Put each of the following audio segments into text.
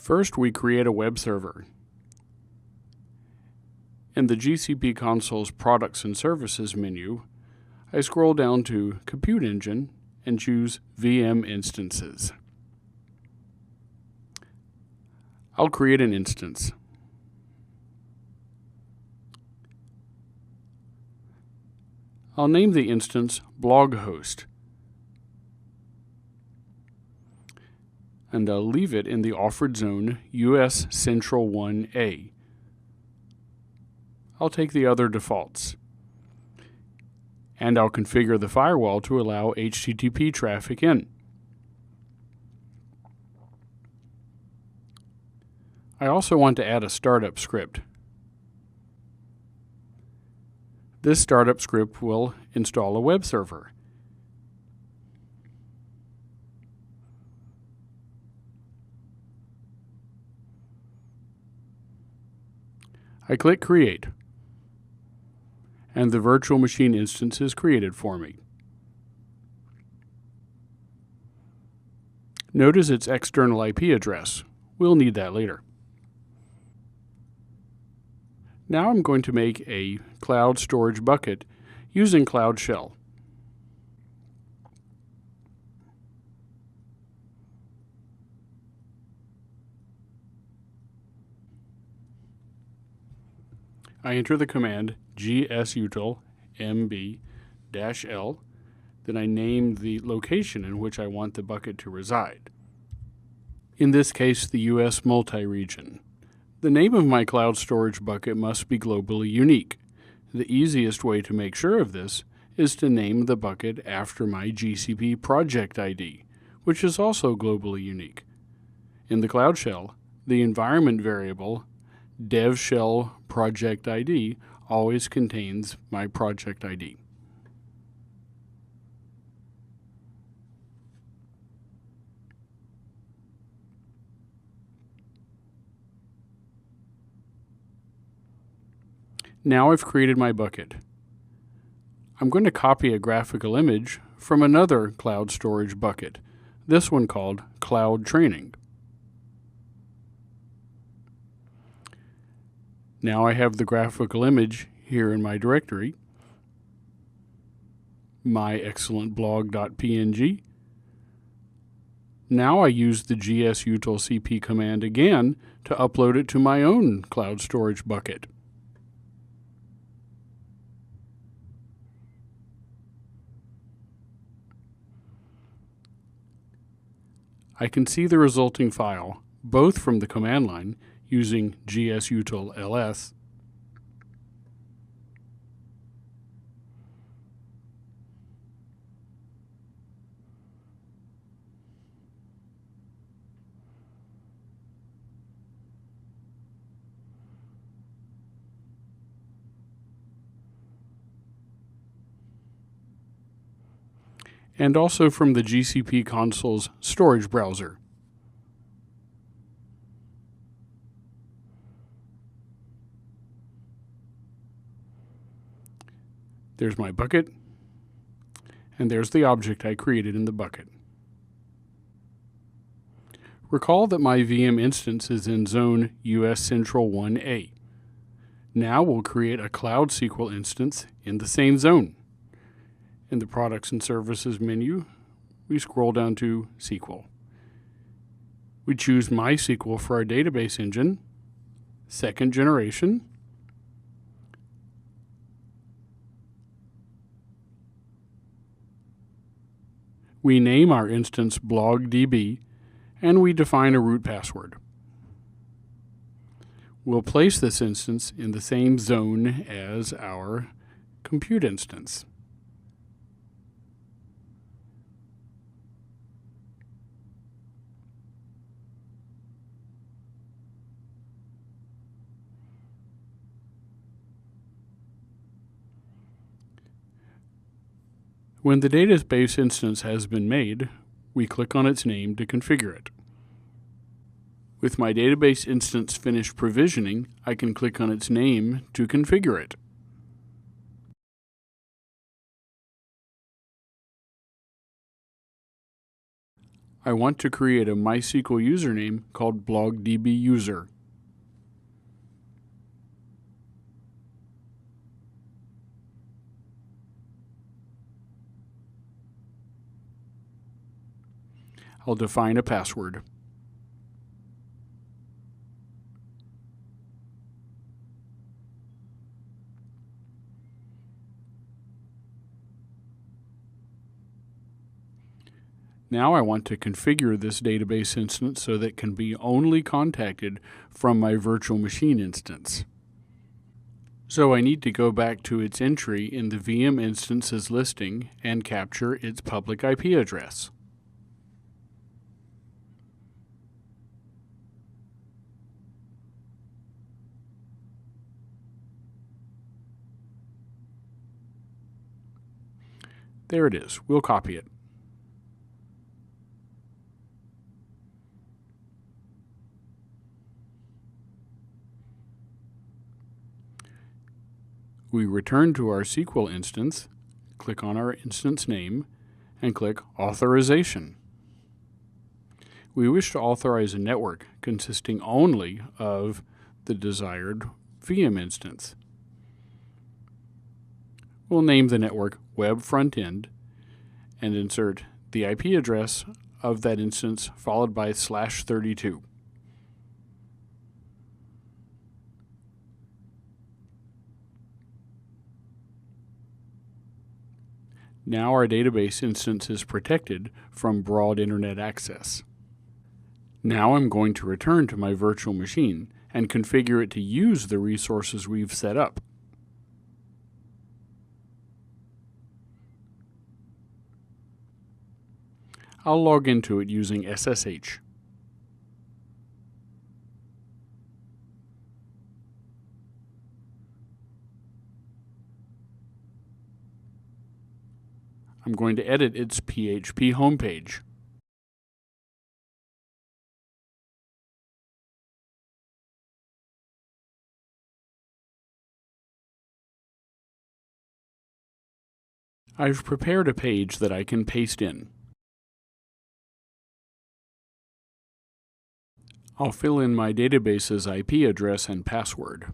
First, we create a web server. In the GCP console's Products and Services menu, I scroll down to Compute Engine and choose VM Instances. I'll create an instance. I'll name the instance Blog Host, and I'll leave it in the offered zone US Central 1A. I'll take the other defaults, and I'll configure the firewall to allow HTTP traffic in. I also want to add a startup script. This startup script will install a web server. I click Create, and the virtual machine instance is created for me. Notice its external IP address. We'll need that later. Now I'm going to make a cloud storage bucket using Cloud Shell. I enter the command gsutil mb-l, then I name the location in which I want the bucket to reside. In this case, the US multi-region. The name of my cloud storage bucket must be globally unique. The easiest way to make sure of this is to name the bucket after my GCP project ID, which is also globally unique. In the Cloud Shell, the environment variable dev shell project ID always contains my project ID. Now I've created my bucket. I'm going to copy a graphical image from another cloud storage bucket, this one called Cloud Training. Now I have the graphical image here in my directory, myexcellentblog.png. Now I use the gsutilcp command again to upload it to my own cloud storage bucket. I can see the resulting file, both from the command line using gsutil-ls and also from the GCP console's storage browser. There's my bucket, and there's the object I created in the bucket. Recall that my VM instance is in zone US Central 1A. Now we'll create a Cloud SQL instance in the same zone. In the Products and Services menu, we scroll down to SQL. We choose MySQL for our database engine, second generation, we name our instance BlogDB, and we define a root password. We'll place this instance in the same zone as our compute instance. When the database instance has been made, we click on its name to configure it. With my database instance finished provisioning, I can click on its name to configure it. I want to create a MySQL username called blogdbuser. I'll define a password. Now I want to configure this database instance so that it can be only contacted from my virtual machine instance. So I need to go back to its entry in the VM instances listing and capture its public IP address. There it is. We'll copy it. We return to our SQL instance, click on our instance name, and click Authorization. We wish to authorize a network consisting only of the desired VM instance. We'll name the network Web Frontend and insert the IP address of that instance followed by /32. Now our database instance is protected from broad internet access. Now I'm going to return to my virtual machine and configure it to use the resources we've set up. I'll log into it using SSH. I'm going to edit its PHP homepage. I've prepared a page that I can paste in. I'll fill in my database's IP address and password.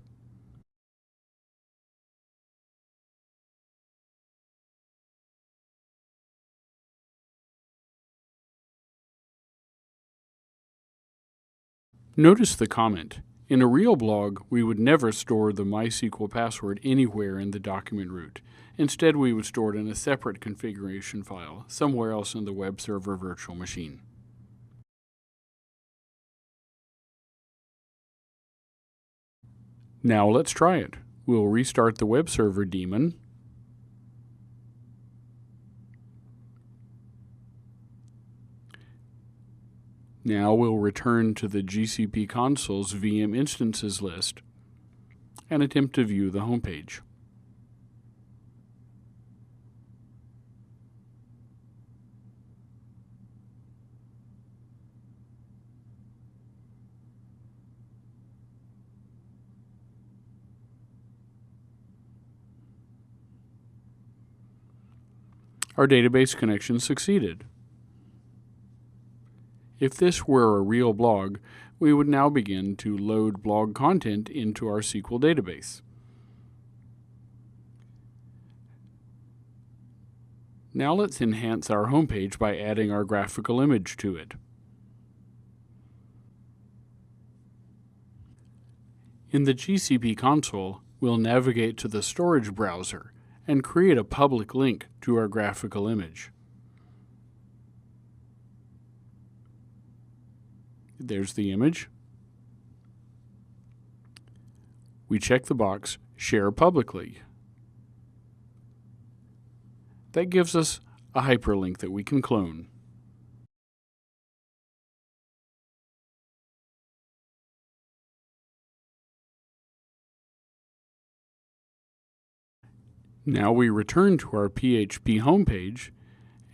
Notice the comment. In a real blog, we would never store the MySQL password anywhere in the document root. Instead, we would store it in a separate configuration file, somewhere else in the web server virtual machine. Now let's try it. We'll restart the web server daemon. Now we'll return to the GCP console's VM instances list and attempt to view the homepage. Our database connection succeeded. If this were a real blog, we would now begin to load blog content into our SQL database. Now let's enhance our homepage by adding our graphical image to it. In the GCP console, we'll navigate to the storage browser and create a public link to our graphical image. There's the image. We check the box, Share Publicly. That gives us a hyperlink that we can clone. Now we return to our PHP homepage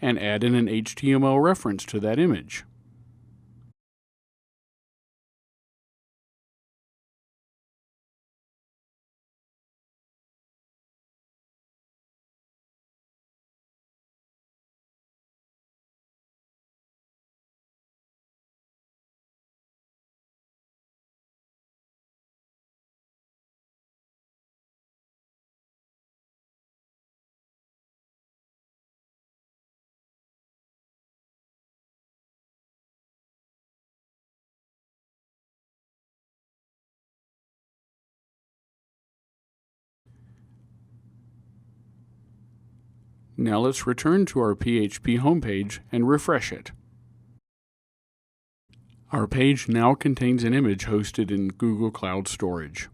and add in an HTML reference to that image. Now let's return to our PHP homepage and refresh it. Our page now contains an image hosted in Google Cloud Storage.